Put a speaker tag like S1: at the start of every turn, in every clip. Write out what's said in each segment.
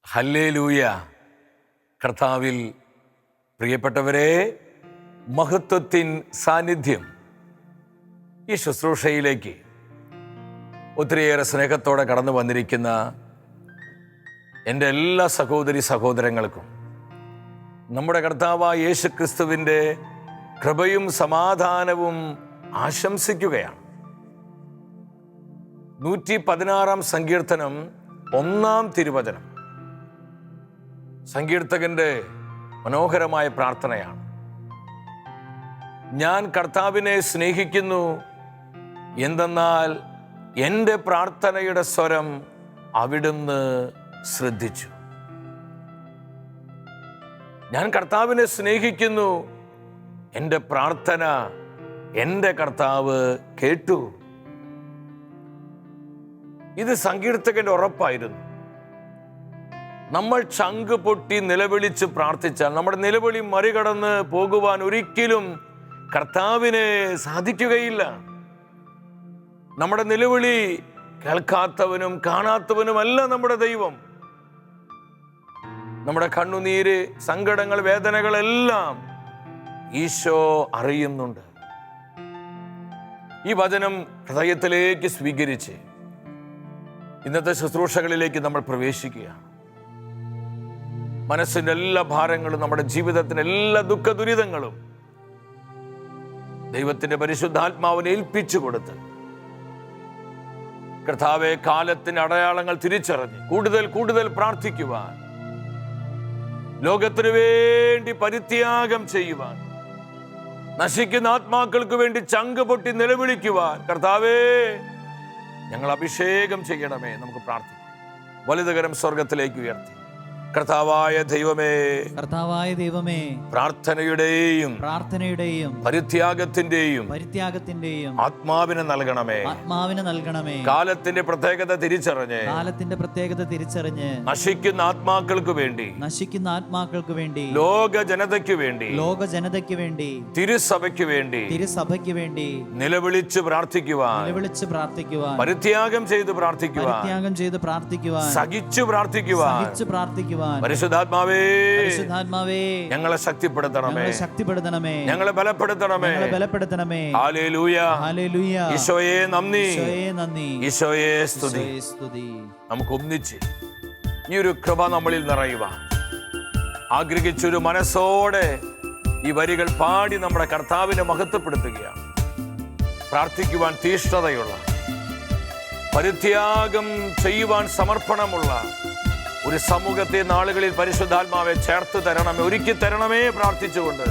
S1: Hallelujah. കർത്താവിൽ പ്രിയപ്പെട്ടവരെ, മഹത്വത്തിൻ സാന്നിധ്യം ഈ ശുശ്രൂഷയിലേക്ക് ഒത്തിരിയേറെ സ്നേഹത്തോടെ കടന്നു വന്നിരിക്കുന്ന എൻ്റെ എല്ലാ സഹോദരി സഹോദരങ്ങൾക്കും നമ്മുടെ കർത്താവായ യേശു ക്രിസ്തുവിൻ്റെ കൃപയും സമാധാനവും ആശംസിക്കുകയാണ്. 116 സങ്കീർത്തനം 1 തിരുവചനം സങ്കീർത്തകന്റെ മനോഹരമായ പ്രാർത്ഥനയാണ്. ഞാൻ കർത്താവിനെ സ്നേഹിക്കുന്നു, എന്തെന്നാൽ എൻ്റെ പ്രാർത്ഥനയുടെ സ്വരം അവിടുന്ന് ശ്രദ്ധിച്ചു. ഞാൻ കർത്താവിനെ സ്നേഹിക്കുന്നു, എൻ്റെ പ്രാർത്ഥന എൻ്റെ കർത്താവ് കേട്ടു. ഇത് സങ്കീർത്തകന്റെ ഉറപ്പായിരുന്നു. നമ്മൾ ചങ്ക് പൊട്ടി നിലവിളിച്ച് പ്രാർത്ഥിച്ചാൽ നമ്മുടെ നിലവിളി മറികടന്ന് പോകുവാൻ ഒരിക്കലും കർത്താവിന് സാധിക്കുകയില്ല. നമ്മുടെ നിലവിളി കേൾക്കാത്തവനും കാണാത്തവനുമല്ല നമ്മുടെ ദൈവം. നമ്മുടെ കണ്ണുനീര്, സങ്കടങ്ങൾ, വേദനകളെല്ലാം ഈശോ അറിയുന്നുണ്ട്. ഈ വചനം ഹൃദയത്തിലേക്ക് സ്വീകരിച്ച് ഇന്നത്തെ ശുശ്രൂഷകളിലേക്ക് നമ്മൾ പ്രവേശിക്കുകയാണ്. മനസ്സിൻ്റെ എല്ലാ ഭാരങ്ങളും, നമ്മുടെ ജീവിതത്തിൻ്റെ എല്ലാ ദുഃഖ ദുരിതങ്ങളും ദൈവത്തിൻ്റെ പരിശുദ്ധാത്മാവിനെ ഏൽപ്പിച്ചു കൊടുത്ത് കർത്താവെ, കാലത്തിൻ്റെ അടയാളങ്ങൾ തിരിച്ചറിഞ്ഞ് കൂടുതൽ കൂടുതൽ പ്രാർത്ഥിക്കുവാൻ, ലോകത്തിനു വേണ്ടി പരിത്യാഗം ചെയ്യുവാൻ, നശിക്കുന്ന ആത്മാക്കൾക്ക് വേണ്ടി ചങ്ക് പൊട്ടി നിലവിളിക്കുവാൻ കർത്താവേ ഞങ്ങൾ അഭിഷേകം ചെയ്യണമേ. നമുക്ക് പ്രാർത്ഥിക്കാം. വലുതുകരം സ്വർഗത്തിലേക്ക് ഉയർത്തി, കർത്താവായ ദൈവമേ, പ്രാർത്ഥനയുടെയും പരിത്യാഗത്തിന്റെയും ആത്മാവിനെ നൽകണമേ. കാലത്തിന്റെ പ്രത്യേകത തിരിച്ചറിഞ്ഞ് നശിക്കുന്ന ആത്മാക്കൾക്ക് വേണ്ടി ലോക ജനതയ്ക്ക് വേണ്ടി തിരുസഭയ്ക്ക് വേണ്ടി നിലവിളിച്ച് പ്രാർത്ഥിക്കുവാൻ, പരിത്യാഗം ചെയ്ത് പ്രാർത്ഥിക്കുവാൻ, സഹിച്ചു പ്രാർത്ഥിക്കുവാൻ പരിശുദ്ധാത്മാവേ ഞങ്ങളെ ശക്തിപ്പെടുത്തണമേ, ഞങ്ങളെ ബലപ്പെടുത്തണമേ. ഹല്ലേലൂയ. ഈശോയെ നന്ദി, ഈശോയെ സ്തുതി. നമുക്ക് ഒന്നിച്ച് ഈ ഒരു കൃപ നമ്മളിൽ നിറയുവാൻ ആഗ്രഹിച്ചൊരു മനസ്സോടെ ഈ വരികൾ പാടി നമ്മുടെ കർത്താവിനെ മഹത്വപ്പെടുത്തുകയാണ്. പ്രാർത്ഥിക്കുവാൻ തീഷ്ണതയുള്ള, പരിത്യാഗം ചെയ്യുവാൻ സമർപ്പണമുള്ള ഒരു സമൂഹത്തെ നാളുകളിൽ പരിശുദ്ധാത്മാവെ ചേർത്ത് തരണമേ, ഒരുക്കി തരണമേ പ്രാർത്ഥിച്ചുകൊണ്ട്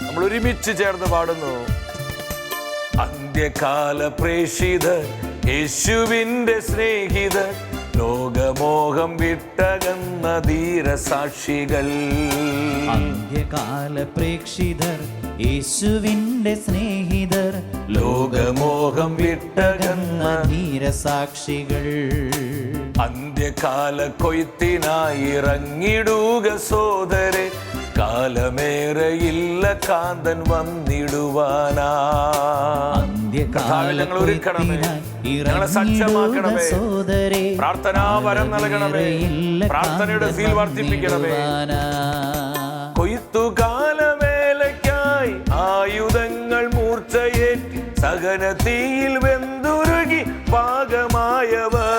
S1: നമ്മൾ ഒരുമിച്ച് ചേർന്ന് പാടുന്നു. അന്ത്യകാല പ്രേഷിതർ, യേശുവിൻ്റെ സ്നേഹിതർ, ലോകമോഹം വിട്ടകന്ന ധീരസാക്ഷികൾ.
S2: അന്ത്യകാല പ്രേക്ഷിതർ, യേശുവിൻ്റെ സ്നേഹിതർ, ലോകമോഹം വിട്ടകന്ന ധീരസാക്ഷികൾ.
S1: അന്ത്യകാല കൊയ്ത്തിനായി ഇറങ്ങിടുക സോദരെ, കാലമേറെയില്ല കാന്തൻ വന്നിടുവാനാ.
S2: ഞങ്ങൾ ഒരുക്കണമേ, ഞങ്ങളെ സജ്ജമാക്കണമേ,
S1: പ്രാർത്ഥനാവരം നൽകണമേ, പ്രാർത്ഥനയുടെ ഫീൽ വർദ്ധിപ്പിക്കണമേ. കൊയ്ത്തുകാലവേലയ്ക്കായി ആയുധങ്ങൾ മൂർച്ചയേറ്റി സകല തീയിൽ വെന്തുരുകി പാകമായവർ.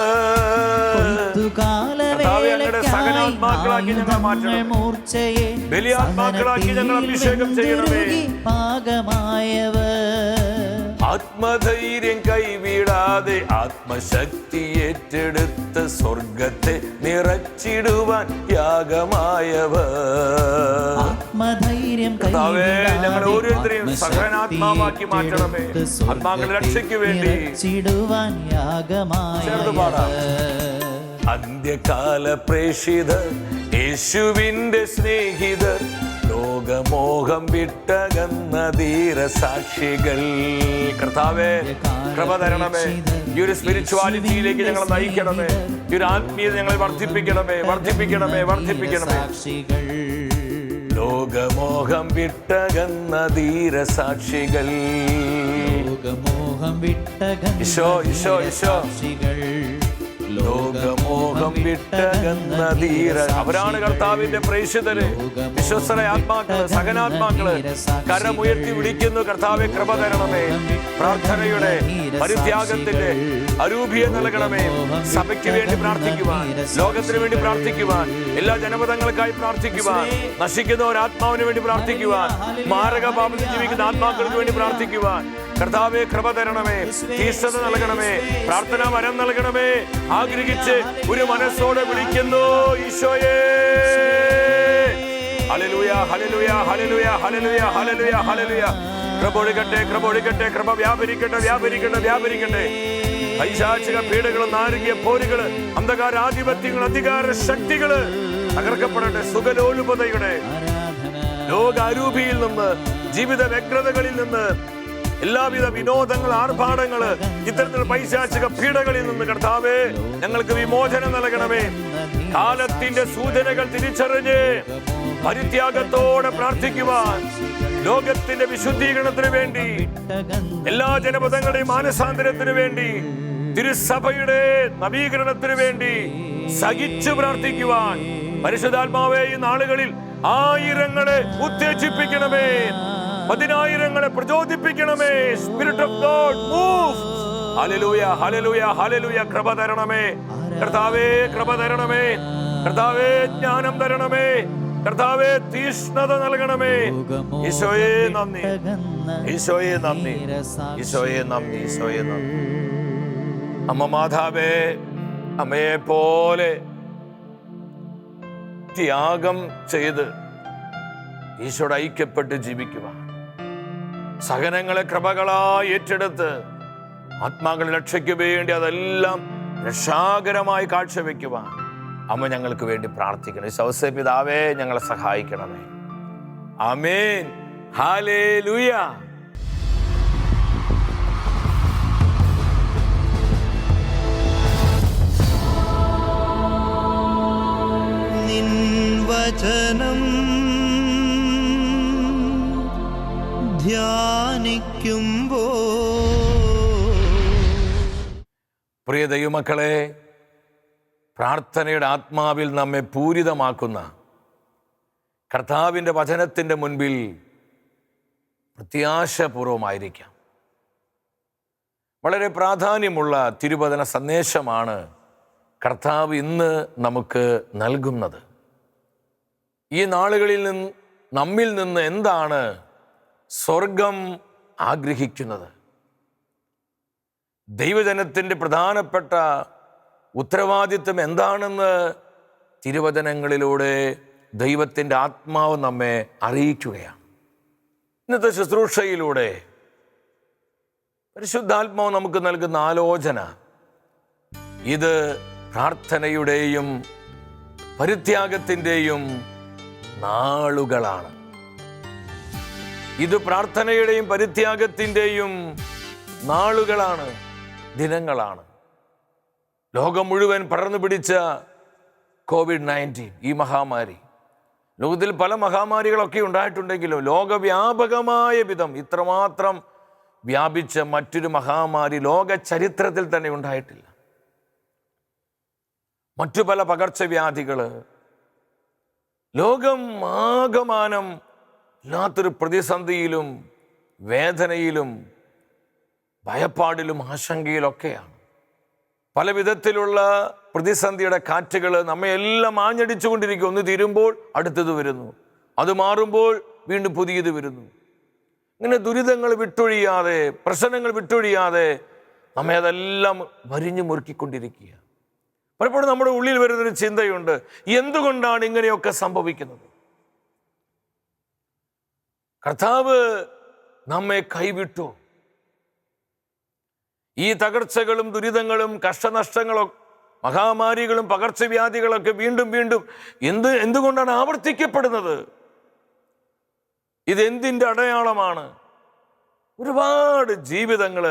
S1: സകനാത്മാക്കളാക്കി ഞങ്ങൾ മാറ്റണം, ബലിയാത്മാക്കളാക്കി ഞങ്ങൾ അഭിഷേകം ചെയ്യണമേ. ആത്മധൈര്യം കൈവിടാതെ ആത്മശക്തി ഏറ്റെടുത്ത് സ്വർഗത്തെ നിറച്ചിടുവാൻ യാഗമായവർ. ഞങ്ങൾ ഓരോരുത്തരെയും സകനാത്മാവാക്കി മാറ്റണമേ. ആത്മാക്കളുടെ രക്ഷയ്ക്ക് വേണ്ടി ചേർന്ന് പാടാം. അന്ത്യകാല പ്രേഷിതർ, യേശുവിൻ്റെ സ്നേഹിതർ, ലോകമോഹം വിട്ടകന്ന ധീരസാക്ഷികൾ. കർത്താവേ, കൃപ തരണമേ. ഈ ഒരു സ്പിരിച്വാലിറ്റിയിലേക്ക് ഞങ്ങളെ നയിക്കണമേ. ഈ ഒരു ആത്മീയത ഞങ്ങളെ വർദ്ധിപ്പിക്കണമേ, വർദ്ധിപ്പിക്കണമേ, വർദ്ധിപ്പിക്കണമേ. ലോകമോഹം വിട്ടകന്ന ധീരസാക്ഷികൾ.
S2: ലോകമോഹം വിട്ടകന്ന
S1: ഈശോ, ഈശോ, ഈശോ.
S2: സാക്ഷികൾ.
S1: ലോകമോഹം വിട്ടകന്ന ധീര. അവരാണ് കർത്താവിന്റെ പ്രേക്ഷിതര്, വിശ്വസ്തര ആത്മാക്കള്, സഹനാത്മാക്കള്. കരമുയർത്തി വിളിക്കുന്നു, കർത്താവെ കൃപ തരണമേ. പ്രാർത്ഥനയുടെ പരിത്യാഗത്തിന്റെ അരൂപിയെ നൽകണമേ. സഭയ്ക്ക് വേണ്ടി പ്രാർത്ഥിക്കുവാൻ, ലോകത്തിന് വേണ്ടി പ്രാർത്ഥിക്കുവാൻ, എല്ലാ ജനപദങ്ങൾക്കായി പ്രാർത്ഥിക്കുവാൻ, നശിക്കുന്ന ഒരു ആത്മാവിന് വേണ്ടി പ്രാർത്ഥിക്കുവാൻ, മാരക പാപത്തിൽ ജീവിക്കുന്ന ആത്മാക്കൾക്ക് വേണ്ടി പ്രാർത്ഥിക്കുവാൻ കർത്താവെ കൃപ തരണമേ. തീഷ്ണത നൽകണമേ. പ്രാർത്ഥനാ വരം നൽകണമേ. ആഗ്രഹിച്ച് ഒരു മനസ്സോടെ വിളിക്കുന്നു ഈശോയേ. Hallelujah, hallelujah, hallelujah, hallelujah, hallelujah, hallelujah. കൃപ ഒഴുകട്ടെ, കൃപ ഒഴുകട്ടെ, കൃപ വ്യാപരിക്കട്ടെ, വ്യാപരിക്കട്ടെ, വ്യാപരിക്കട്ടെ. പൈശാചിക പീഡകള്, നാരകീയ പോരുകള്, അന്ധകാരാധിപത്യങ്ങൾ, അധികാര ശക്തികള് തകർക്കപ്പെടട്ടെ. സുഖലോലുപതയുടെ ലോകാരൂപിയിൽ നിന്ന്, ജീവിത വ്യഗ്രതകളിൽ നിന്ന്, എല്ലാവിധ വിനോദങ്ങൾ, ആർഭാടങ്ങള്, ഇത്തരത്തിലുള്ള പൈശാചിക പീഡകളിൽ നിന്ന് കർത്താവേ ഞങ്ങൾക്ക് വിമോചനം നൽകണമേ. കാലത്തിന്റെ സൂചനകൾ തിരിച്ചറിഞ്ഞ് പരിത്യാഗത്തോടെ പ്രാർത്ഥിക്കുവാൻ, ലോകത്തിന്റെ വിശുദ്ധീകരണത്തിന് വേണ്ടി, എല്ലാ ജനപദങ്ങളുടെയും മാനസാന്തരത്തിന് വേണ്ടി, തിരുസഭയുടെ നവീകരണത്തിന് വേണ്ടി സഹിച്ചു പ്രാർത്ഥിക്കുവാൻ പരിശുദ്ധാത്മാവേ ഈ നാളുകളിൽ ആയിരങ്ങളെ ഉത്തേജിപ്പിക്കണമേ. 10,000-ങ്ങളെ പ്രചോദിപ്പിക്കണമേ. Spirit of God move. Hallelujah, hallelujah, hallelujah. കൃപ തരണമേ കർത്താവേ, കൃപ തരണമേ കർത്താവേ. ജ്ഞാനം തരണമേ കർത്താവേ. തീഷ്ണത നൽകണമേ. ഈശോയെ നന്ദി, ഈശോയെ നന്ദി, ഈശോയെ നന്ദി, ഈശോയെ നന്ദി. അമ്മ മാതാവേ, അമ്മയെ പോലെ ത്യാഗം ചെയ്ത് ഈശോയുടെ ഐക്യപ്പെട്ട് ജീവിക്കുവാൻ, സഹനങ്ങളെ കൃപകളായി ഏറ്റെടുത്ത് ആത്മാക്കളുടെ രക്ഷയ്ക്ക് വേണ്ടി അതെല്ലാം രക്ഷാകരമായി കാഴ്ചവെക്കുവാൻ അമ്മ ഞങ്ങൾക്ക് വേണ്ടി പ്രാർത്ഥിക്കണം. ഈ പിതാവേ ഞങ്ങളെ സഹായിക്കണമേ. ആമേൻ. ഹല്ലേലൂയ.
S3: നിൻ വചനം ധ്യാനിക്കുമ്പോൾ
S1: പ്രിയ ദൈവമക്കളെ, പ്രാർത്ഥനയുടെ ആത്മാവിൽ നമ്മെ പൂരിതമാക്കുന്ന കർത്താവിൻ്റെ വചനത്തിൻ്റെ മുൻപിൽ പ്രത്യാശപൂർവമായിരിക്കാം. വളരെ പ്രാധാന്യമുള്ള തിരുവചന സന്ദേശമാണ് കർത്താവ് ഇന്ന് നമുക്ക് നൽകുന്നത്. ഈ നാളുകളിൽ നിന്ന് നമ്മിൽ നിന്ന് എന്താണ് സ്വർഗം ആഗ്രഹിക്കുന്നത്? ദൈവജനത്തിൻ്റെ പ്രധാനപ്പെട്ട ഉത്തരവാദിത്വം എന്താണെന്ന് തിരുവചനങ്ങളിലൂടെ ദൈവത്തിൻ്റെ ആത്മാവ് നമ്മെ അറിയിക്കുകയാണ്. ഇന്നത്തെ ശുശ്രൂഷയിലൂടെ പരിശുദ്ധാത്മാവ് നമുക്ക് നൽകുന്ന ആലോചന ഇത് പ്രാർത്ഥനയുടെയും പരിത്യാഗത്തിൻ്റെയും നാളുകളാണ്. ഇത് പ്രാർത്ഥനയുടെയും പരിത്യാഗത്തിൻ്റെയും നാളുകളാണ്, ദിനങ്ങളാണ്. ലോകം മുഴുവൻ പടർന്നു പിടിച്ച COVID-19 ഈ മഹാമാരി, ലോകത്തിൽ പല മഹാമാരികളൊക്കെ ഉണ്ടായിട്ടുണ്ടെങ്കിലും ലോകവ്യാപകമായ വിധം ഇത്രമാത്രം വ്യാപിച്ച മറ്റൊരു മഹാമാരി ലോക ചരിത്രത്തിൽ തന്നെ ഉണ്ടായിട്ടില്ല. മറ്റു പല പകർച്ചവ്യാധികൾ, ലോകം ആകമാനം ഇല്ലാത്തൊരു പ്രതിസന്ധിയിലും വേദനയിലും ഭയപ്പാടിലും ആശങ്കയിലൊക്കെയാണ്. പല വിധത്തിലുള്ള പ്രതിസന്ധിയുടെ കാറ്റുകൾ നമ്മെ എല്ലാം ആഞ്ഞടിച്ചു കൊണ്ടിരിക്കും. ഒന്ന് തീരുമ്പോൾ അടുത്തത് വരുന്നു, അത് മാറുമ്പോൾ വീണ്ടും പുതിയത് വരുന്നു. ഇങ്ങനെ ദുരിതങ്ങൾ വിട്ടൊഴിയാതെ, പ്രശ്നങ്ങൾ വിട്ടൊഴിയാതെ നമ്മെ അതെല്ലാം വരിഞ്ഞു മുറുക്കിക്കൊണ്ടിരിക്കുക. പലപ്പോഴും നമ്മുടെ ഉള്ളിൽ വരുന്നൊരു ചിന്തയുണ്ട്, എന്തുകൊണ്ടാണ് ഇങ്ങനെയൊക്കെ സംഭവിക്കുന്നത്? കർത്താവ് നമ്മെ കൈവിട്ടു? ഈ തകർച്ചകളും ദുരിതങ്ങളും കഷ്ടനഷ്ടങ്ങളും മഹാമാരികളും പകർച്ചവ്യാധികളൊക്കെ വീണ്ടും വീണ്ടും എന്തുകൊണ്ടാണ് ആവർത്തിക്കപ്പെടുന്നത്? ഇതെന്തിൻ്റെ അടയാളമാണ്? ഒരുപാട് ജീവിതങ്ങൾ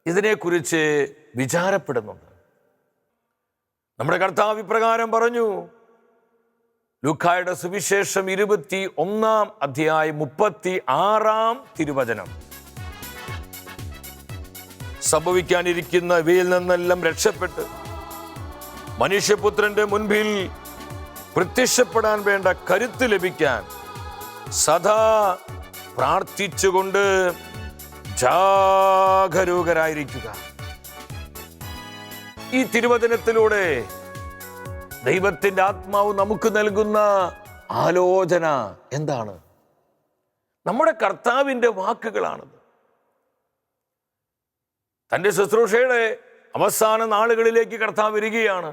S1: ഇതിനെക്കുറിച്ച് വിചാരപ്പെടുന്നുണ്ട്. നമ്മുടെ കർത്താവ് ഇപ്രകാരം പറഞ്ഞു. ലൂക്കായുടെ സുവിശേഷം 21 അധ്യായം 36 തിരുവചനം. സംഭവിക്കാനിരിക്കുന്ന ഇവയിൽ നിന്നെല്ലാം രക്ഷപ്പെട്ട് മനുഷ്യപുത്രന്റെ മുൻപിൽ പ്രത്യക്ഷപ്പെടാൻ വേണ്ട കരുത്ത് ലഭിക്കാൻ സദാ പ്രാർത്ഥിച്ചുകൊണ്ട് ജാഗരൂകരായിരിക്കുക. ഈ തിരുവചനത്തിലൂടെ ദൈവത്തിന്റെ ആത്മാവ് നമുക്ക് നൽകുന്ന ആലോചന എന്താണ്? നമ്മുടെ കർത്താവിന്റെ വാക്കുകളാണത്. തൻ്റെ ശുശ്രൂഷയുടെ അവസാന നാളുകളിലേക്ക് കർത്താവ് വരികയാണ്.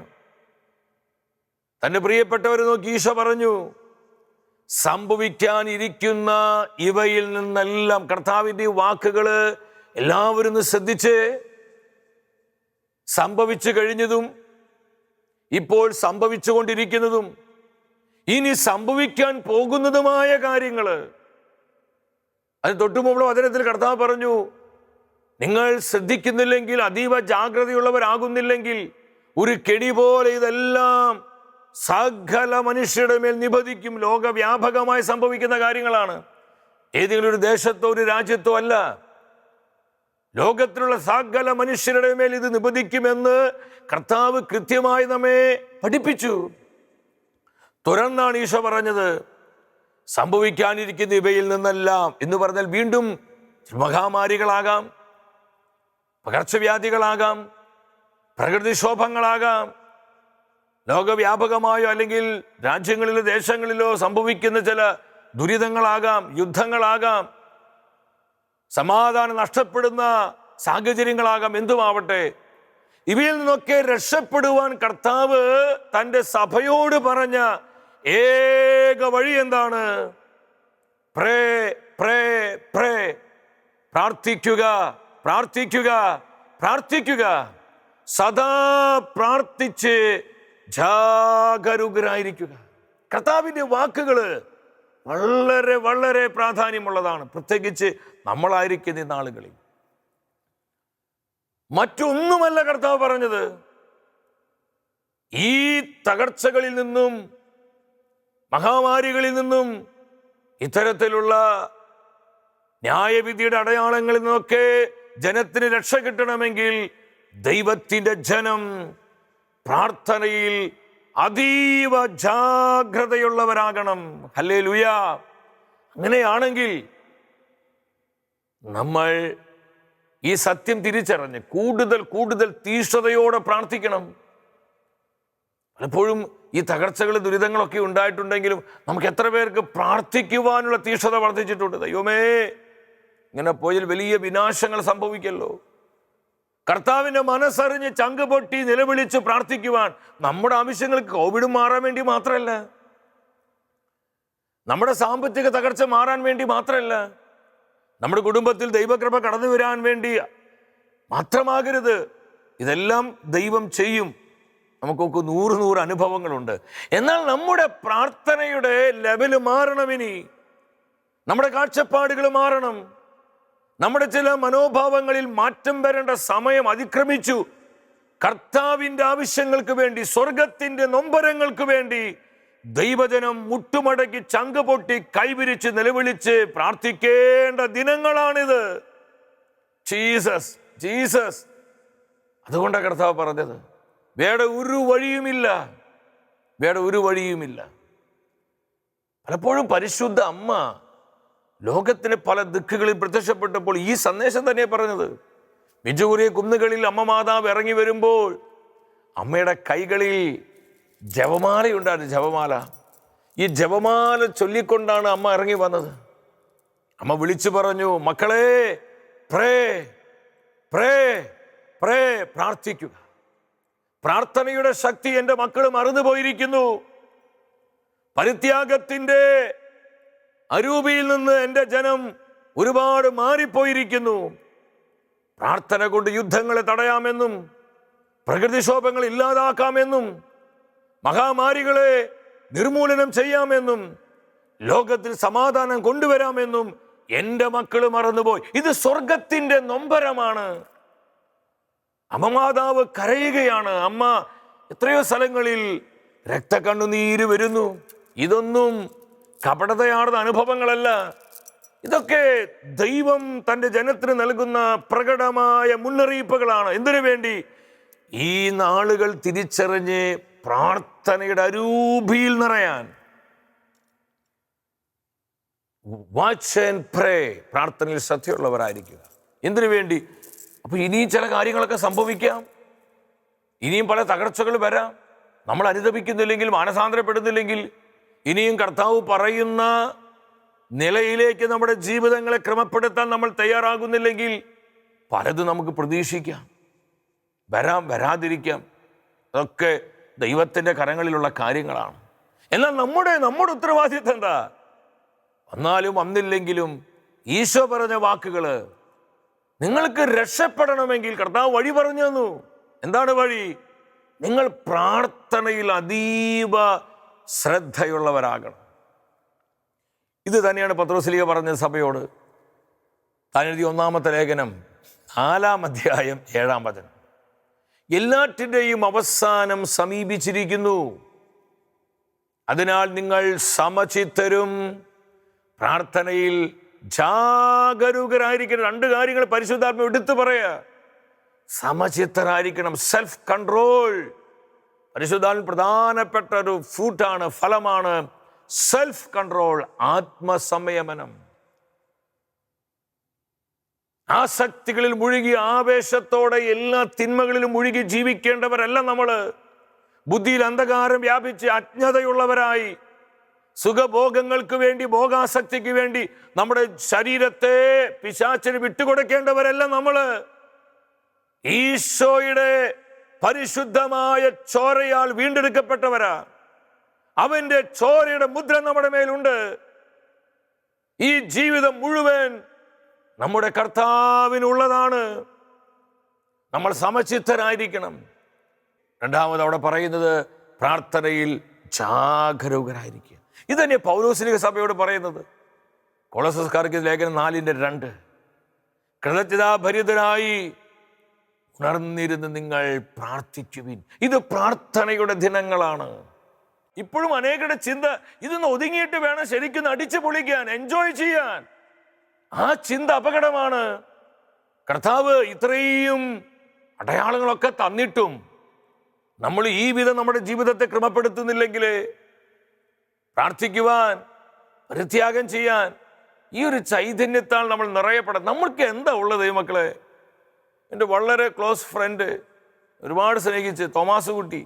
S1: തൻ്റെ പ്രിയപ്പെട്ടവരെ നോക്കി ഈശോ പറഞ്ഞു, സംഭവിക്കാനിരിക്കുന്ന ഇവയിൽ നിന്നെല്ലാം. കർത്താവിൻ്റെ വാക്കുകൾ എല്ലാവരും ഒന്ന് ശ്രദ്ധിച്ച്, സംഭവിച്ചു കഴിഞ്ഞതും ഇപ്പോൾ സംഭവിച്ചുകൊണ്ടിരിക്കുന്നതും ഇനി സംഭവിക്കാൻ പോകുന്നതുമായ കാര്യങ്ങൾ. അത് തൊട്ടുമുമ്പ് വചനത്തിൽ കർത്താവ് പറഞ്ഞു, നിങ്ങൾ ശ്രദ്ധിക്കുന്നില്ലെങ്കിൽ, അതീവ ജാഗ്രതയുള്ളവരാകുന്നില്ലെങ്കിൽ ഒരു കെണി പോലെ ഇതെല്ലാം സകല മനുഷ്യരുടെ മേൽ നിബന്ധിക്കും. ലോകവ്യാപകമായി സംഭവിക്കുന്ന കാര്യങ്ങളാണ്. ഏതെങ്കിലും ഒരു ദേശത്തോ ഒരു രാജ്യത്തോ അല്ല, ലോകത്തിലുള്ള സകല മനുഷ്യരുടെ മേൽ ഇത് നിബന്ധിക്കുമെന്ന് കർത്താവ് കൃത്യമായി നമ്മെ പഠിപ്പിച്ചു. തുറന്നാണ് ഈശോ പറഞ്ഞത്, സംഭവിക്കാനിരിക്കുന്ന ഇവയിൽ നിന്നെല്ലാം എന്ന് പറഞ്ഞാൽ വീണ്ടും മഹാമാരികളാകാം, പകർച്ചവ്യാധികളാകാം, പ്രകൃതിക്ഷോഭങ്ങളാകാം, ലോകവ്യാപകമായോ അല്ലെങ്കിൽ രാജ്യങ്ങളിലോ ദേശങ്ങളിലോ സംഭവിക്കുന്ന ചില ദുരിതങ്ങളാകാം, യുദ്ധങ്ങളാകാം, സമാധാനം നഷ്ടപ്പെടുന്ന സാഹചര്യങ്ങളാകാം, എന്തുമാവട്ടെ. ഇവയിൽ നിന്നൊക്കെ രക്ഷപ്പെടുവാൻ കർത്താവ് തൻ്റെ സഭയോട് പറഞ്ഞ ഏക വഴി എന്താണ്? പ്രേ പ്രേ പ്രേ, പ്രാർത്ഥിക്കുക, പ്രാർത്ഥിക്കുക, പ്രാർത്ഥിക്കുക. സദാ പ്രാർത്ഥിച്ച് ജാഗരൂകരായിരിക്കുക. കർത്താവിൻ്റെ വാക്കുകൾ വളരെ വളരെ പ്രാധാന്യമുള്ളതാണ്, പ്രത്യേകിച്ച് നമ്മളായിരിക്കുന്ന ഈ നാളുകളിൽ. മറ്റൊന്നുമല്ല കർത്താവ് പറഞ്ഞത്. ഈ തകർച്ചകളിൽ നിന്നും മഹാമാരികളിൽ നിന്നും ഇത്തരത്തിലുള്ള ന്യായവിധിയുടെ അടയാളങ്ങളിൽ നിന്നൊക്കെ ജനത്തിന് രക്ഷ കിട്ടണമെങ്കിൽ ദൈവത്തിൻ്റെ ജനം പ്രാർത്ഥനയിൽ അതീവ ജാഗ്രതയുള്ളവരാകണം. ഹല്ലേലൂയ. അങ്ങനെയാണെങ്കിൽ നമ്മൾ ഈ സത്യം തിരിച്ചറിഞ്ഞ് കൂടുതൽ കൂടുതൽ തീഷ്ണതയോടെ പ്രാർത്ഥിക്കണം. പലപ്പോഴും ഈ തകർച്ചകൾ ദുരിതങ്ങളൊക്കെ ഉണ്ടായിട്ടുണ്ടെങ്കിലും നമുക്ക് എത്ര പേർക്ക് പ്രാർത്ഥിക്കുവാനുള്ള തീഷ്ണത വർദ്ധിച്ചിട്ടുണ്ട്. ദൈവമേ, ഇങ്ങനെ പോയാൽ വലിയ വിനാശങ്ങൾ സംഭവിക്കല്ലോ. കർത്താവിൻ്റെ മനസ്സറിഞ്ഞ് ചങ്ക് പൊട്ടി നിലവിളിച്ച് പ്രാർത്ഥിക്കുവാൻ, നമ്മുടെ ആവശ്യങ്ങൾക്ക് കോവിഡ് മാറാൻ വേണ്ടി മാത്രമല്ല, നമ്മുടെ സാമ്പത്തിക തകർച്ച മാറാൻ വേണ്ടി മാത്രമല്ല, നമ്മുടെ കുടുംബത്തിൽ ദൈവകൃപ കടന്നു വരാൻ വേണ്ടി മാത്രമാകരുത്. ഇതെല്ലാം ദൈവം ചെയ്യും. നമുക്കൊക്കെ 100 അനുഭവങ്ങളുണ്ട്. എന്നാൽ നമ്മുടെ പ്രാർത്ഥനയുടെ ലെവല് മാറണം. ഇനി നമ്മുടെ കാഴ്ചപ്പാടുകൾ മാറണം. നമ്മുടെ ചില മനോഭാവങ്ങളിൽ മാറ്റം വരേണ്ട സമയം അതിക്രമിച്ചു. കർത്താവിൻ്റെ ആവശ്യങ്ങൾക്ക് വേണ്ടി, സ്വർഗത്തിൻ്റെ നൊമ്പരങ്ങൾക്ക് വേണ്ടി ദൈവജനം മുട്ടുമടക്കി ചങ്ക് പൊട്ടി കൈവിരിച്ച് നിലവിളിച്ച് പ്രാർത്ഥിക്കേണ്ട ദിനങ്ങളാണിത്. Jesus, Jesus. അതുകൊണ്ടാണ് കർത്താവ് പറഞ്ഞത്, വേറെ ഒരു വഴിയുമില്ല, വേറെ ഒരു വഴിയുമില്ല. പലപ്പോഴും പരിശുദ്ധ അമ്മ ലോകത്തിന് പല ദിക്കുകളിൽ പ്രത്യക്ഷപ്പെട്ടപ്പോൾ ഈ സന്ദേശം തന്നെ പറഞ്ഞത്. മിജൂറിയ കുന്നുകളിൽ അമ്മ മാതാവ് ഇറങ്ങി വരുമ്പോൾ അമ്മയുടെ കൈകളിൽ ജപമാലയുണ്ടായിരുന്നു, ജപമാല. ഈ ജപമാല ചൊല്ലിക്കൊണ്ടാണ് അമ്മ ഇറങ്ങി വന്നത്. അമ്മ വിളിച്ചു പറഞ്ഞു, മക്കളെ, പ്രേ പ്രേ പ്രേ, പ്രാർത്ഥിക്കുക. പ്രാർത്ഥനയുടെ ശക്തി എൻ്റെ മക്കൾ മറന്നു പോയിരിക്കുന്നു. പരിത്യാഗത്തിൻ്റെ അരൂപിയിൽ നിന്ന് എൻ്റെ ജനം ഒരുപാട് മാറിപ്പോയിരിക്കുന്നു. പ്രാർത്ഥന കൊണ്ട് യുദ്ധങ്ങളെ തടയാമെന്നും പ്രകൃതിക്ഷോഭങ്ങൾ ഇല്ലാതാക്കാമെന്നും മഹാമാരികളെ നിർമൂലനം ചെയ്യാമെന്നും ലോകത്തിൽ സമാധാനം കൊണ്ടുവരാമെന്നും എൻ്റെ മക്കള് മറന്നുപോയി. ഇത് സ്വർഗത്തിന്റെ നൊമ്പരമാണ്. അമ്മമാതാവ് കരയുകയാണ്. അമ്മ എത്രയോ സ്ഥലങ്ങളിൽ രക്തക്കണ്ണുനീര് വരുന്നു. ഇതൊന്നും കപടതയാർന്ന അനുഭവങ്ങളല്ല. ഇതൊക്കെ ദൈവം തൻ്റെ ജനത്തിന് നൽകുന്ന പ്രകടമായ മുന്നറിയിപ്പുകളാണ്. എന്തിനു വേണ്ടി? ഈ നാളുകൾ തിരിച്ചറിഞ്ഞ് പ്രാർത്ഥനയുടെ അരൂപിയിൽ നിറയാൻ. വാച്ച് ആൻഡ് പ്രേ, പ്രാർത്ഥനയിൽ ശ്രദ്ധയുള്ളവരായിരിക്കുക. എന്തിനു വേണ്ടി? അപ്പൊ ഇനിയും ചില കാര്യങ്ങളൊക്കെ സംഭവിക്കാം, ഇനിയും പല തകർച്ചകൾ വരാം. നമ്മൾ അനുതപിക്കുന്നില്ലെങ്കിൽ, മാനസാന്തരപ്പെടുന്നില്ലെങ്കിൽ, ഇനിയും കർത്താവ് പറയുന്ന നിലയിലേക്ക് നമ്മുടെ ജീവിതങ്ങളെ ക്രമപ്പെടുത്താൻ നമ്മൾ തയ്യാറാകുന്നില്ലെങ്കിൽ പലതും നമുക്ക് പ്രതീക്ഷിക്കാം, വരാം, വരാതിരിക്കാം. അതൊക്കെ ദൈവത്തിൻ്റെ കരങ്ങളിലുള്ള കാര്യങ്ങളാണ്. എന്നാൽ നമ്മുടെ ഉത്തരവാദിത്വം എന്താ? വന്നാലും വന്നില്ലെങ്കിലും ഈശോ പറഞ്ഞ വാക്കുകൾ, നിങ്ങൾക്ക് രക്ഷപ്പെടണമെങ്കിൽ കർത്താവ് വഴി പറഞ്ഞു തന്നു. എന്താണ് വഴി? നിങ്ങൾ പ്രാർത്ഥനയിൽ അതീവ ശ്രദ്ധയുള്ളവരാകണം. ഇത് തന്നെയാണ് പത്രോസ്ലീഹ പറഞ്ഞ സഭയോട്. താൻ എഴുതിയ 1-ാമത്തെ ലേഖനം 4-ാം അധ്യായം 7-ാം വചനം. എല്ലാറ്റിൻ്റെയും അവസാനം സമീപിച്ചിരിക്കുന്നു. അതിനാൽ നിങ്ങൾ സമചിത്തരും പ്രാർത്ഥനയിൽ ജാഗരൂകരായിരിക്കണം. 2 കാര്യങ്ങൾ പരിശുദ്ധാത്മാവ് എടുത്തു പറയാ. സമചിത്തരായിരിക്കണം, സെൽഫ് കൺട്രോൾ. പരിശുദ്ധാത്മാവിൽ പ്രധാനപ്പെട്ട ഒരു ഫ്രൂട്ടാണ്, ഫലമാണ് സെൽഫ് കൺട്രോൾ, ആത്മസംയമനം. ആസക്തികളിൽ മുഴുകി ആവേശത്തോടെ എല്ലാ തിന്മകളിലും മുഴുകി ജീവിക്കേണ്ടവരല്ല നമ്മള്. ബുദ്ധിയിൽ അന്ധകാരം വ്യാപിച്ച് അജ്ഞതയുള്ളവരായി സുഖഭോഗങ്ങൾക്ക് വേണ്ടി, ഭോഗാസക്തിക്ക് വേണ്ടി നമ്മുടെ ശരീരത്തെ പിശാചിന് വിട്ടുകൊടുക്കേണ്ടവരല്ല നമ്മള്. ഈശോയുടെ പരിശുദ്ധമായ ചോരയാൽ വീണ്ടെടുക്കപ്പെട്ടവരാ. അവന്റെ ചോരയുടെ മുദ്ര നമ്മുടെ മേലുണ്ട്. ഈ ജീവിതം മുഴുവൻ നമ്മുടെ കർത്താവിനുള്ളതാണ്. നമ്മൾ സമചിത്തരായിരിക്കണം. 2-ാമത് അവിടെ പറയുന്നത് പ്രാർത്ഥനയിൽ ജാഗരൂകരായിരിക്കുക. ഇത് തന്നെ പൗലോസ്ലീഹ സഭയോട് പറയുന്നത്. കൊളോസ്യർക്കാർക്ക് ലേഖനം 4:2, കൃതജ്ഞതാഭരിതരായി ഉണർന്നിരുന്ന് നിങ്ങൾ പ്രാർത്ഥിക്കുവിൻ. ഇത് പ്രാർത്ഥനയുടെ ദിനങ്ങളാണ്. ഇപ്പോഴും അനേകരുടെ ചിന്ത ഇതൊന്ന് ഒതുങ്ങിയിട്ട് വേണം ശരിക്കും അടിച്ചു പൊളിക്കാൻ, എൻജോയ് ചെയ്യാൻ. ആ ചിന്ത അപകടമാണ്. കർത്താവ് ഇത്രയും അടയാളങ്ങളൊക്കെ തന്നിട്ടും നമ്മൾ ഈ വിധം നമ്മുടെ ജീവിതത്തെ ക്രമപ്പെടുത്തുന്നില്ലെങ്കിൽ, പ്രാർത്ഥിക്കുവാൻ, പരിത്യാഗം ചെയ്യാൻ, ഈ ഒരു ചൈതന്യത്താൽ നമ്മൾ നിറയപ്പെടാം. നമ്മൾക്ക് എന്താ ഉള്ളത് മക്കളെ? എൻ്റെ വളരെ ക്ലോസ് ഫ്രണ്ട്, ഒരുപാട് സ്നേഹിച്ച് തോമാസ് കുട്ടി,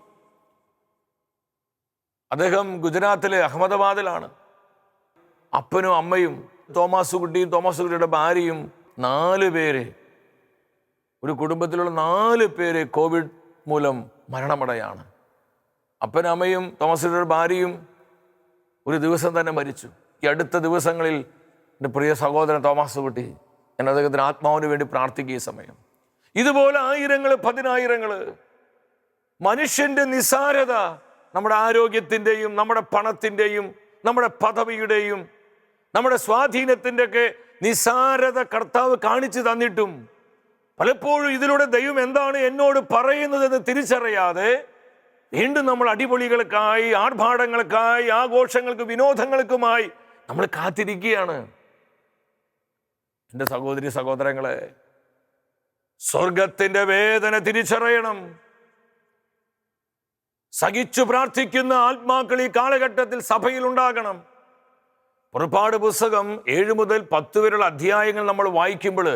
S1: അദ്ദേഹം ഗുജറാത്തിലെ അഹമ്മദാബാദിലാണ്. അപ്പനും അമ്മയും തോമാസ് കുട്ടിയും തോമാസ് കുട്ടിയുടെ ഭാര്യയും 4 പേര്, ഒരു കുടുംബത്തിലുള്ള 4 പേര് കോവിഡ് മൂലം മരണമടയാണ്. അപ്പനും അമ്മയും തോമാസ് കുട്ടിയുടെ ഭാര്യയും ഒരു ദിവസം തന്നെ മരിച്ചു. ഈ അടുത്ത ദിവസങ്ങളിൽ എൻ്റെ പ്രിയ സഹോദരൻ തോമാസ് കുട്ടി, ഞാൻ അദ്ദേഹത്തിന് ആത്മാവിന് വേണ്ടി പ്രാർത്ഥിക്കുക. ഈ സമയം ഇതുപോലെ ആയിരങ്ങൾ, 10,000 മനുഷ്യന്റെ നിസ്സാരത, നമ്മുടെ ആരോഗ്യത്തിൻ്റെയും നമ്മുടെ പണത്തിൻ്റെയും നമ്മുടെ പദവിയുടെയും നമ്മുടെ സ്വാധീനത്തിൻ്റെ ഒക്കെ നിസ്സാരത കർത്താവ് കാണിച്ചു തന്നിട്ടും പലപ്പോഴും ഇതിലൂടെ ദൈവം എന്താണ് എന്നോട് പറയുന്നതെന്ന് തിരിച്ചറിയാതെ വീണ്ടും നമ്മൾ അടിപൊളികൾക്കായി, ആർഭാടങ്ങൾക്കായി, ആഘോഷങ്ങൾക്ക്, വിനോദങ്ങൾക്കുമായി നമ്മൾ കാത്തിരിക്കുകയാണ്. എൻ്റെ സഹോദരി സഹോദരങ്ങളെ, സ്വർഗത്തിന്റെ വേദന തിരിച്ചറിയണം. സഹിച്ചു പ്രാർത്ഥിക്കുന്ന ആത്മാക്കൾ ഈ കാലഘട്ടത്തിൽ സഭയിൽ ഉണ്ടാകണം. പുറപ്പാട് പുസ്തകം 7 മുതൽ 10 വരെയുള്ള അധ്യായങ്ങൾ നമ്മൾ വായിക്കുമ്പോൾ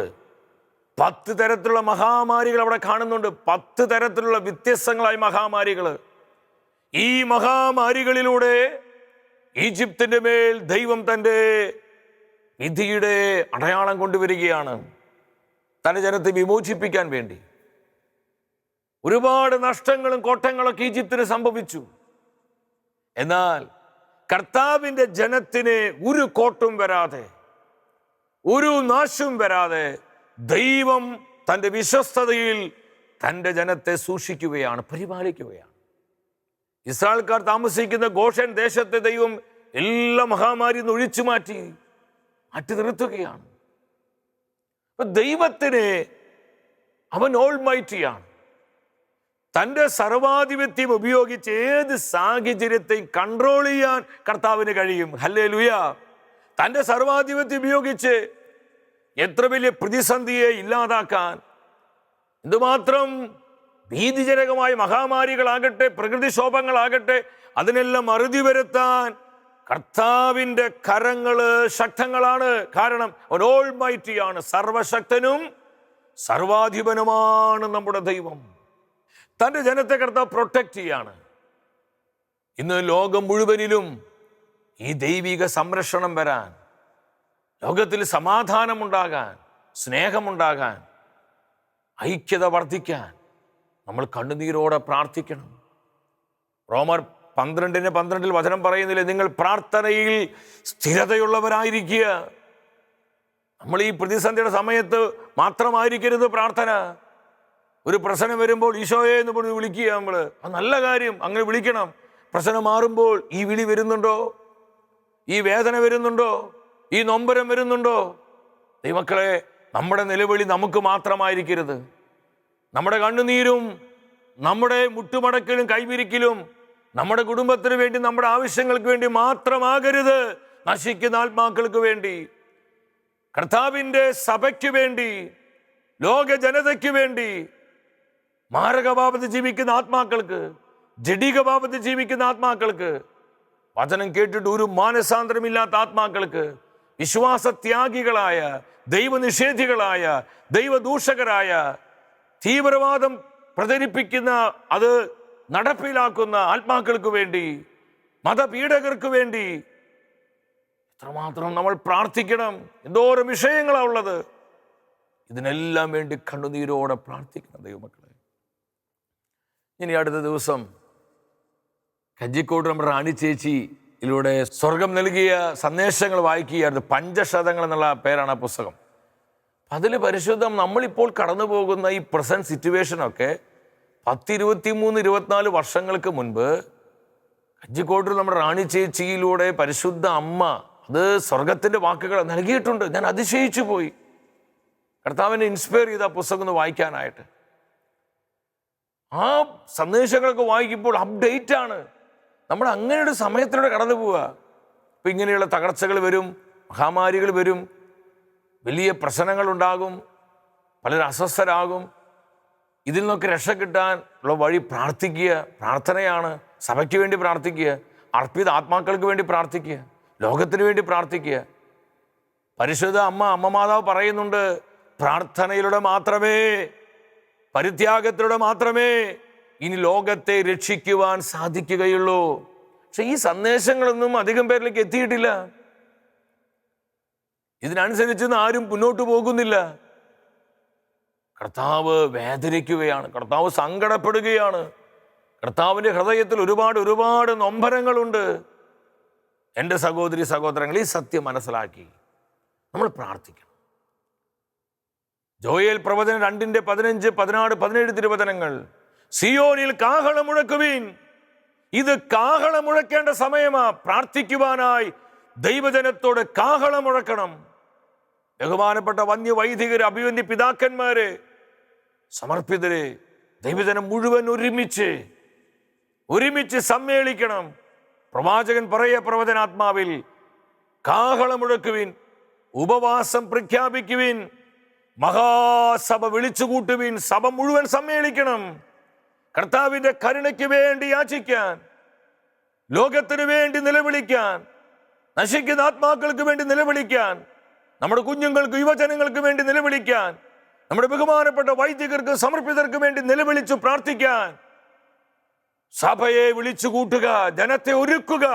S1: 10 തരത്തിലുള്ള മഹാമാരികൾ അവിടെ കാണുന്നുണ്ട്. 10 തരത്തിലുള്ള വ്യത്യസ്തങ്ങളായ മഹാമാരികൾ. ഈ മഹാമാരികളിലൂടെ ഈജിപ്തിന്റെ മേൽ ദൈവം തൻ്റെ വിധിയുടെ അടയാളം കൊണ്ടുവരികയാണ്. തൻ്റെ ജനത്തെ വിമോചിപ്പിക്കാൻ വേണ്ടി. ഒരുപാട് നഷ്ടങ്ങളും കോട്ടങ്ങളൊക്കെ ഈജിപ്തിന് സംഭവിച്ചു. എന്നാൽ കർത്താവിൻ്റെ ജനത്തിന് ഒരു കോട്ടും വരാതെ, ഒരു നാശവും വരാതെ ദൈവം തൻ്റെ വിശ്വസ്തതയിൽ തൻ്റെ ജനത്തെ സൂക്ഷിക്കുകയാണ്, പരിപാലിക്കുകയാണ്. ഇസ്രായേൽക്കാർ താമസിക്കുന്ന ഗോഷൻ ദേശത്തെ ദൈവം എല്ലാ മഹാമാരിയിൽ നിന്ന് ഒഴിച്ചു മാറ്റി നിർത്തുകയാണ്. ദൈവത്തിന് അവൻ ഓൾമൈറ്റിയാണ്. തൻ്റെ സർവാധിപത്യം ഉപയോഗിച്ച് ഏത് സാഹചര്യത്തെയും കൺട്രോൾ ചെയ്യാൻ കർത്താവിന് കഴിയും. ഹല്ലേലൂയ. തൻ്റെ സർവാധിപത്യം ഉപയോഗിച്ച് എത്ര വലിയ പ്രതിസന്ധിയെ ഇല്ലാതാക്കാൻ, എന്തുമാത്രം ഭീതിജനകമായ മഹാമാരികളാകട്ടെ, പ്രകൃതിക്ഷോഭങ്ങളാകട്ടെ, അതിനെല്ലാം അറുതി വരുത്താൻ കർത്താവിൻ്റെ കരങ്ങള് ശക്തങ്ങളാണ്. കാരണം അവൻ ഓൾമൈറ്റിയാണ്, സർവശക്തനും സർവാധിപനുമാണ് നമ്മുടെ ദൈവം. തൻ്റെ ജനത്തെ കർത്താവ് പ്രൊട്ടക്റ്റ് ചെയ്യാണ്. ഇന്ന് ലോകം മുഴുവനിലും ഈ ദൈവിക സംരക്ഷണം വരാൻ, ലോകത്തിൽ സമാധാനമുണ്ടാകാൻ, സ്നേഹമുണ്ടാകാൻ, ഐക്യത വർദ്ധിക്കാൻ നമ്മൾ കണ്ണുനീരോടെ പ്രാർത്ഥിക്കണം. റോമർ 12:12 വചനം പറയുന്നില്ലേ, നിങ്ങൾ പ്രാർത്ഥനയിൽ സ്ഥിരതയുള്ളവരായിരിക്കുക. നമ്മൾ ഈ പ്രതിസന്ധിയുടെ സമയത്ത് മാത്രമായിരിക്കരുത് പ്രാർത്ഥന. ഒരു പ്രശ്നം വരുമ്പോൾ ഈശോയെ എന്ന് പറഞ്ഞ് വിളിക്കുക. നമ്മൾ അത് നല്ല കാര്യം, അങ്ങനെ വിളിക്കണം. പ്രശ്നം മാറുമ്പോൾ ഈ വിളി വരുന്നുണ്ടോ? ഈ വേദന വരുന്നുണ്ടോ? ഈ നൊമ്പരം വരുന്നുണ്ടോ? ദൈവമക്കളെ, നമ്മുടെ നിലവിളി നമുക്ക് മാത്രമായിരിക്കരുത്. നമ്മുടെ കണ്ണുനീരും നമ്മുടെ മുട്ടുമടക്കലും കൈവിരിക്കലും നമ്മുടെ കുടുംബത്തിന് വേണ്ടി, നമ്മുടെ ആവശ്യങ്ങൾക്ക് വേണ്ടി മാത്രമാകരുത്. നശിക്കുന്ന ആത്മാക്കൾക്ക് വേണ്ടി, കർത്താവിൻ്റെ സഭയ്ക്ക് വേണ്ടി, ലോക ജനതയ്ക്ക് വേണ്ടി, മാരകപാപത്തിൽ ജീവിക്കുന്ന ആത്മാക്കൾക്ക്, ജഡികപാപത്തിൽ ജീവിക്കുന്ന ആത്മാക്കൾക്ക്, വചനം കേട്ടിട്ട് ഒരു മാനസാന്തരമില്ലാത്ത ആത്മാക്കൾക്ക്, വിശ്വാസത്യാഗികളായ, ദൈവനിഷേധികളായ, ദൈവദൂഷകരായ, തീവ്രവാദം പ്രചരിപ്പിക്കുന്ന, അത് നടപ്പിലാക്കുന്ന ആത്മാക്കൾക്ക് വേണ്ടി, മതപീഡകർക്ക് വേണ്ടി എത്രമാത്രം നമ്മൾ പ്രാർത്ഥിക്കണം. എന്തോരം വിഷയങ്ങളാണ് ഉള്ളത്. ഇതിനെല്ലാം വേണ്ടി കണ്ണുനീരോടെ പ്രാർത്ഥിക്കണം ദൈവമക്കളെ. ഇനി അടുത്ത ദിവസം കഞ്ചിക്കോട് നമ്മുടെ റാണി ചേച്ചിയിലൂടെ സ്വർഗം നൽകിയ സന്ദേശങ്ങൾ വായിക്കുകയായിരുന്നു. പഞ്ചശതങ്ങൾ എന്നുള്ള പേരാണ് ആ പുസ്തകം. അതിൽ പരിശുദ്ധം നമ്മളിപ്പോൾ കടന്നു പോകുന്ന ഈ പ്രസന്റ് സിറ്റുവേഷനൊക്കെ 10-23-24 വർഷങ്ങൾക്ക് മുൻപ് കഞ്ചിക്കോട്ടിൽ നമ്മുടെ റാണി ചേച്ചിയിലൂടെ പരിശുദ്ധ അമ്മ അത് സ്വർഗത്തിൻ്റെ വാക്കുകൾ നൽകിയിട്ടുണ്ട്. ഞാൻ അതിശയിച്ചു പോയി. കർത്താവിനെ ഇൻസ്പയർ ചെയ്ത ആ പുസ്തകം ഒന്ന് വായിക്കാനായിട്ട്. ആ സന്ദേശങ്ങളൊക്കെ വായിക്കുമ്പോൾ അപ്ഡേറ്റ് ആണ്. നമ്മൾ അങ്ങനെ ഒരു സമയത്തിലൂടെ കടന്നു പോവുക. ഇപ്പം ഇങ്ങനെയുള്ള തകർച്ചകൾ വരും, മഹാമാരികൾ വരും, വലിയ പ്രശ്നങ്ങളുണ്ടാകും, പലരും അസ്വസ്ഥരാകും. ഇതിൽ നിന്നൊക്കെ രക്ഷ കിട്ടാൻ ഉള്ള വഴി പ്രാർത്ഥിക്കുക, പ്രാർത്ഥനയാണ്. സഭയ്ക്ക് വേണ്ടി പ്രാർത്ഥിക്കുക, അർപ്പിത ആത്മാക്കൾക്ക് വേണ്ടി പ്രാർത്ഥിക്കുക, ലോകത്തിന് വേണ്ടി പ്രാർത്ഥിക്കുക. പരിശുദ്ധ അമ്മ മാതാവ് പറയുന്നുണ്ട്, പ്രാർത്ഥനയിലൂടെ മാത്രമേ, പരിത്യാഗത്തിലൂടെ മാത്രമേ ഇനി ലോകത്തെ രക്ഷിക്കുവാൻ സാധിക്കുകയുള്ളൂ. പക്ഷെ ഈ സന്ദേശങ്ങളൊന്നും അധികം പേരിലേക്ക് എത്തിയിട്ടില്ല. ഇതിനനുസരിച്ചൊന്നും ആരും മുന്നോട്ട് പോകുന്നില്ല. കർത്താവ് വേദനിക്കുകയാണ്, കർത്താവ് സങ്കടപ്പെടുകയാണ്. കർത്താവിൻ്റെ ഹൃദയത്തിൽ ഒരുപാട് നൊമ്പരങ്ങളുണ്ട്. എൻ്റെ സഹോദരി സഹോദരങ്ങൾ, ഈ സത്യം മനസ്സിലാക്കി നമ്മൾ പ്രാർത്ഥിക്കണം. ജോയേൽ പ്രവചനം 2:15, 16, 17 തിരുവചനങ്ങൾ. സിയോനിൽ കാഹളം മുഴക്കുവീൻ. ഇത് കാഹളം മുഴക്കേണ്ട സമയമാ. പ്രാർത്ഥിക്കുവാനായി ദൈവജനത്തോട് കാഹളം മുഴക്കണം. ബഹുമാനപ്പെട്ട വന്യവൈദികര്, അഭിവന്യ പിതാക്കന്മാര്, സമർപ്പിതര്, ദൈവജനം മുഴുവൻ ഒരുമിച്ച് സമ്മേളിക്കണം. പ്രവാചകൻ പ്രവചനാത്മാവിൽ കാഹളം മുഴക്കുവിൻ, ഉപവാസം പ്രഖ്യാപിക്കുവിൻ, മഹാസഭ വിളിച്ചുകൂട്ടുവിൻ. സഭ മുഴുവൻ സമ്മേളിക്കണം. കർത്താവിന്റെ കരുണയ്ക്ക് വേണ്ടി യാചിക്കാൻ, ലോകത്തിന് വേണ്ടി നിലവിളിക്കാൻ, നശിക്കുന്ന ആത്മാക്കൾക്ക് വേണ്ടി നിലവിളിക്കാൻ, നമ്മുടെ കുഞ്ഞുങ്ങൾക്ക്, യുവജനങ്ങൾക്ക് വേണ്ടി നിലവിളിക്കാൻ, നമ്മുടെ ബഹുമാനപ്പെട്ട വൈദികർക്ക്, സമർപ്പിതർക്ക് വേണ്ടി നിലവിളിച്ചു പ്രാർത്ഥിക്കാൻ, സഭയെ വിളിച്ചു കൂട്ടുക, ജനത്തെ ഒരുക്കുക.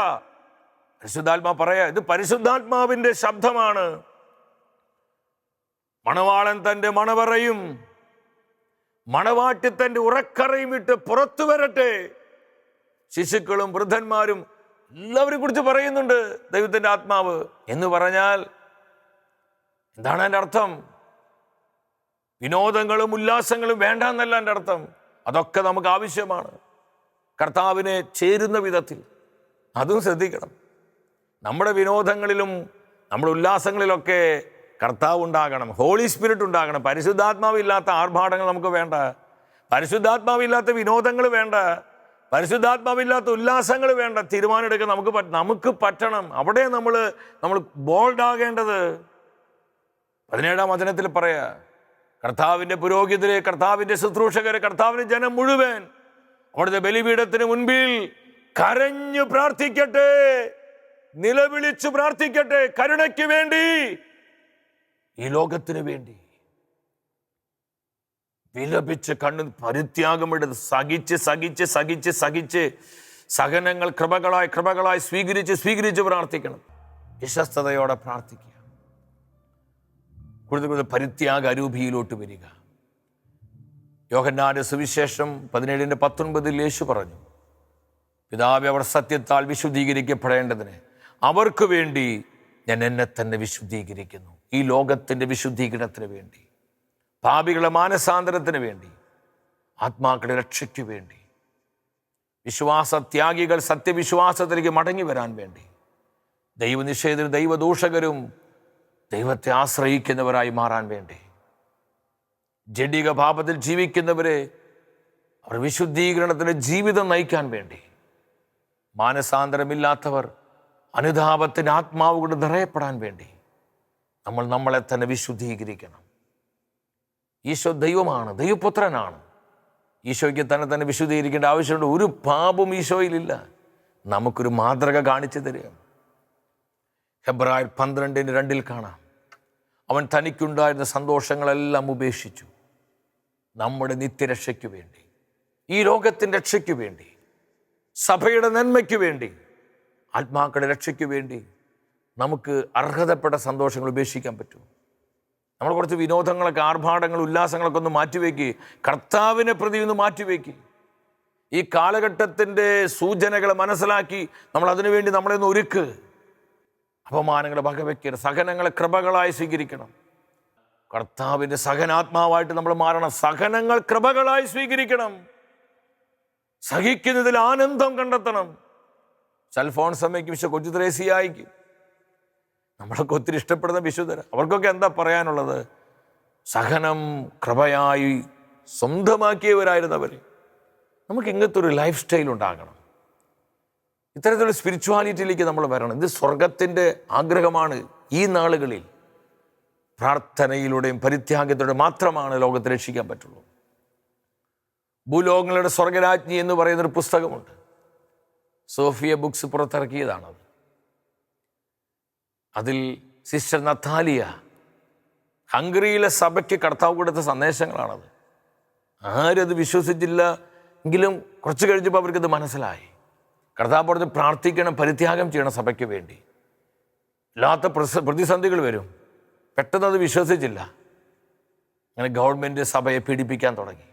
S1: പരിശുദ്ധാത്മാ പറയാ, ഇത് പരിശുദ്ധാത്മാവിന്റെ ശബ്ദമാണ്. മണവാളൻ തന്റെ മണവറയും മണവാട്ടി തന്റെ ഉറക്കറയും ഇട്ട് പുറത്തു വരട്ടെ. ശിശുക്കളും വൃദ്ധന്മാരും എല്ലാവരെയും കുറിച്ച് പറയുന്നുണ്ട് ദൈവത്തിന്റെ ആത്മാവ്. എന്ന് പറഞ്ഞാൽ എന്താണ് എൻ്റെ അർത്ഥം? വിനോദങ്ങളും ഉല്ലാസങ്ങളും വേണ്ട എന്നല്ല എൻ്റെ അർത്ഥം. അതൊക്കെ നമുക്ക് ആവശ്യമാണ്, കർത്താവിനെ ചേരുന്ന വിധത്തിൽ. അതും ശ്രദ്ധിക്കണം. നമ്മുടെ വിനോദങ്ങളിലും നമ്മുടെ ഉല്ലാസങ്ങളിലൊക്കെ കർത്താവ് ഉണ്ടാകണം, ഹോളി സ്പിരിറ്റ് ഉണ്ടാകണം. പരിശുദ്ധാത്മാവില്ലാത്ത ആർഭാടങ്ങൾ നമുക്ക് വേണ്ട, പരിശുദ്ധാത്മാവില്ലാത്ത വിനോദങ്ങൾ വേണ്ട, പരിശുദ്ധാത്മാവില്ലാത്ത ഉല്ലാസങ്ങൾ വേണ്ട. തീരുമാനം എടുക്കാൻ നമുക്ക് പറ്റണം. അവിടെ നമ്മൾ ബോൾഡ് ആകേണ്ടത്. 17-ാം വചനത്തിൽ പറയാ, കർത്താവിൻ്റെ പുരോഹിതരെ, കർത്താവിൻ്റെ ശുശ്രൂഷകരെ, കർത്താവിൻ്റെ ജനം മുഴുവൻ അവിടുത്തെ ബലിപീഠത്തിന് മുൻപിൽ കരഞ്ഞു പ്രാർത്ഥിക്കട്ടെ, നിലവിളിച്ചു പ്രാർത്ഥിക്കട്ടെ, കരുണയ്ക്ക് വേണ്ടി, ഈ ലോകത്തിന് വേണ്ടി. വിലപിച്ച് കണ്ണ് പരിത്യാഗമെടുത്ത് സഹിച്ച് സഹനങ്ങൾ കൃപകളായി സ്വീകരിച്ച് പ്രാർത്ഥിക്കണം. വിശ്വസ്തയോടെ പ്രാർത്ഥിക്കുക. കൂടുതൽ പരിത്യാഗ അരൂപിയിലോട്ട് വരിക. യോഹന്നാന്റെ സുവിശേഷം 17:19 യേശു പറഞ്ഞു, പിതാവേ, അവർ സത്യത്താൽ വിശുദ്ധീകരിക്കപ്പെടേണ്ടതിന് അവർക്ക് വേണ്ടി ഞാൻ എന്നെ തന്നെ വിശുദ്ധീകരിക്കുന്നു. ഈ ലോകത്തിൻ്റെ വിശുദ്ധീകരണത്തിന് വേണ്ടി, പാപികളുടെ മാനസാന്തരത്തിന് വേണ്ടി, ആത്മാക്കളുടെ രക്ഷയ്ക്ക് വേണ്ടി, വിശ്വാസത്യാഗികൾ സത്യവിശ്വാസത്തിലേക്ക് മടങ്ങി വരാൻ വേണ്ടി, ദൈവനിഷേധരും ദൈവദൂഷകരും ദൈവത്തെ ആശ്രയിക്കുന്നവരായി മാറാൻ വേണ്ടി, ജഡിക പാപത്തിൽ ജീവിക്കുന്നവരെ അവർ വിശുദ്ധീകരണത്തിൻ്റെ ജീവിതം നയിക്കാൻ വേണ്ടി, മാനസാന്തരമില്ലാത്തവർ അനുതാപത്തിൻ്റെ ആത്മാവ് കൊണ്ട് നിറയപ്പെടാൻ വേണ്ടി നമ്മളെ തന്നെ വിശുദ്ധീകരിക്കണം. ഈശോ ദൈവമാണ്, ദൈവപുത്രനാണ്. ഈശോയ്ക്ക് തന്നെ വിശുദ്ധീകരിക്കേണ്ട ആവശ്യമുണ്ട്. ഒരു പാപം ഈശോയിലില്ല. നമുക്കൊരു മാതൃക കാണിച്ചു തരിക. ഹെബ്രായർ 12:2 കാണാം, അവൻ തനിക്കുണ്ടായിരുന്ന സന്തോഷങ്ങളെല്ലാം ഉപേക്ഷിച്ചു നമ്മുടെ നിത്യരക്ഷയ്ക്ക് വേണ്ടി, ഈ ലോകത്തിൻ്റെ രക്ഷയ്ക്ക് വേണ്ടി, സഭയുടെ നന്മയ്ക്ക് വേണ്ടി, ആത്മാക്കളുടെ രക്ഷയ്ക്ക് വേണ്ടി നമുക്ക് അർഹതപ്പെട്ട സന്തോഷങ്ങൾ ഉപേക്ഷിക്കാൻ പറ്റും. നമ്മൾ കുറച്ച് വിനോദങ്ങളൊക്കെ, ആർഭാടങ്ങൾ, ഉല്ലാസങ്ങളൊക്കെ ഒന്ന് മാറ്റിവെക്കുക. കർത്താവിനെ പ്രതി ഒന്ന് മാറ്റിവെക്കുക. ഈ കാലഘട്ടത്തിൻ്റെ സൂചനകളെ മനസ്സിലാക്കി നമ്മൾ അതിനുവേണ്ടി നമ്മളെ ഒന്ന് ഒരുക്ക്. അപമാനങ്ങളെ വകവെക്കരുത്. സഹനങ്ങളെ കൃപകളായി സ്വീകരിക്കണം. കർത്താവിൻ്റെ സഹനാത്മാവായിട്ട് നമ്മൾ മാറണം. സഹനങ്ങൾ കൃപകളായി സ്വീകരിക്കണം. സഹിക്കുന്നതിൽ ആനന്ദം കണ്ടെത്തണം. അൽഫോൻസമ്മയ്ക്കും വിശുദ്ധ കൊച്ചു ത്രേസ്യായിക്കും, നമ്മളൊക്കെ ഒത്തിരി ഇഷ്ടപ്പെടുന്ന വിശുദ്ധർ, അവർക്കൊക്കെ എന്താ പറയാനുള്ളത്? സഹനം കൃപയായി സ്വന്തമാക്കിയവരായിരുന്നവർ. നമുക്ക് ഇങ്ങനത്തെ ഒരു ലൈഫ് സ്റ്റൈൽ ഉണ്ടാകണം. ഇത്തരത്തിലുള്ള സ്പിരിച്വാലിറ്റിയിലേക്ക് നമ്മൾ വരണം. ഇത് സ്വർഗത്തിൻ്റെ ആഗ്രഹമാണ്. ഈ നാളുകളിൽ പ്രാർത്ഥനയിലൂടെയും പരിത്യാഗത്തിലൂടെയും മാത്രമാണ് ലോകത്തെ രക്ഷിക്കാൻ പറ്റുള്ളൂ. ഭൂലോകങ്ങളുടെ സ്വർഗരാജ്ഞി എന്ന് പറയുന്നൊരു പുസ്തകമുണ്ട്. സോഫിയ ബുക്സ് പുറത്തിറക്കിയതാണത്. അതിൽ സിസ്റ്റർ നത്താലിയ ഹംഗറിയിലെ സഭയ്ക്ക് കർത്താവ് കൊടുത്ത സന്ദേശങ്ങളാണത്. ആരും അത് വിശ്വസിച്ചില്ല എങ്കിലും കുറച്ച് കഴിഞ്ഞപ്പോൾ അവർക്കത് മനസ്സിലായി. കർത്താവ് പറഞ്ഞ് പ്രാർത്ഥിക്കണം, പരിത്യാഗം ചെയ്യണം സഭയ്ക്ക് വേണ്ടി. ഇല്ലാത്ത പ്രതിസന്ധികൾ വരും. പെട്ടെന്ന് അത് വിശ്വസിച്ചില്ല. അങ്ങനെ ഗവൺമെൻറ് സഭയെ പീഡിപ്പിക്കാൻ തുടങ്ങി.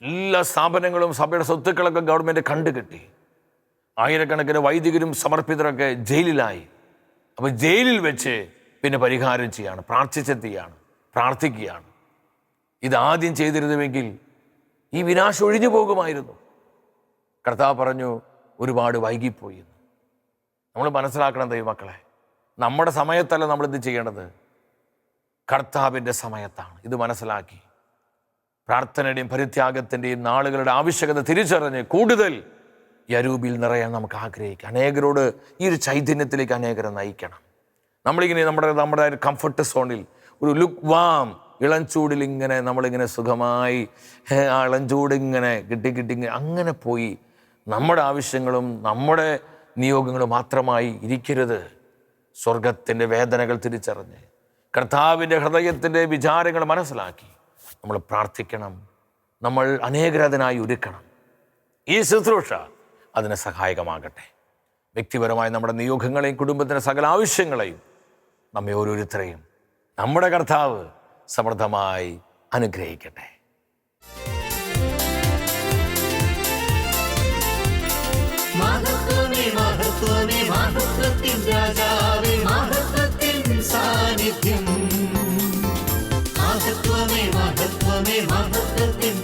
S1: എല്ലാ സ്ഥാപനങ്ങളും സഭയുടെ സ്വത്തുക്കളൊക്കെ ഗവൺമെൻറ് കണ്ടുകെട്ടി. ആയിരക്കണക്കിന് വൈദികരും സമർപ്പിതരൊക്കെ ജയിലിലായി. അപ്പോൾ ജയിലിൽ വെച്ച് പിന്നെ പരിഹാരം ചെയ്യാണ്, പ്രാർത്ഥിക്കുകയാണ്. ഇതാദ്യം ചെയ്തിരുന്നുവെങ്കിൽ ഈ വിനാശം ഒഴിഞ്ഞു പോകുമായിരുന്നു. കർത്താവ് പറഞ്ഞു, ഒരുപാട് വൈകിപ്പോയി എന്ന്. നമ്മൾ മനസ്സിലാക്കണം ദൈവമക്കളെ, നമ്മുടെ സമയത്തല്ല നമ്മളിത് ചെയ്യേണ്ടത്, കർത്താവിൻ്റെ സമയത്താണ്. ഇത് മനസ്സിലാക്കി പ്രാർത്ഥനയുടെയും പരിത്യാഗത്തിൻ്റെയും നാളുകളുടെ ആവശ്യകത തിരിച്ചറിഞ്ഞ് കൂടുതൽ ഈ അരൂപിയിൽ നിറയാൻ നമുക്ക് ആഗ്രഹിക്കാം. അനേകരോട് ഈ ഒരു ചൈതന്യത്തിലേക്ക് അനേകരെ നയിക്കണം. നമ്മളിങ്ങനെ നമ്മുടെ ഒരു കംഫർട്ട് സോണിൽ, ഒരു ലുക്ക് വാം ഇളംചൂടിൽ ഇങ്ങനെ നമ്മളിങ്ങനെ സുഖമായി ഇളംചൂടിങ്ങനെ കിട്ടി അങ്ങനെ പോയി നമ്മുടെ ആവശ്യങ്ങളും നമ്മുടെ നിയോഗങ്ങളും മാത്രമായി ഇരിക്കരുത്. സ്വർഗത്തിൻ്റെ വേദനകൾ തിരിച്ചറിഞ്ഞ് കർത്താവിൻ്റെ ഹൃദയത്തിൻ്റെ വിചാരങ്ങൾ മനസ്സിലാക്കി നമ്മൾ പ്രാർത്ഥിക്കണം. നമ്മൾ അനേകരതിനായി ഒരുക്കണം. ഈ ശുശ്രൂഷ അതിന് സഹായകമാകട്ടെ. വ്യക്തിപരമായ നമ്മുടെ നിയോഗങ്ങളെയും കുടുംബത്തിൻ്റെ സകല ആവശ്യങ്ങളെയും നമ്മെ ഓരോരുത്തരെയും നമ്മുടെ കർത്താവ് സമൃദ്ധമായി അനുഗ്രഹിക്കട്ടെ.
S3: മഹത്വമേ മഹത്വമേ മഹത്വത്തിൻ രാജാവേ, മഹത്വത്തിൻ സാന്നിധ്യം. മഹത്വമേ മഹത്വമേ മഹത്വത്തിൻ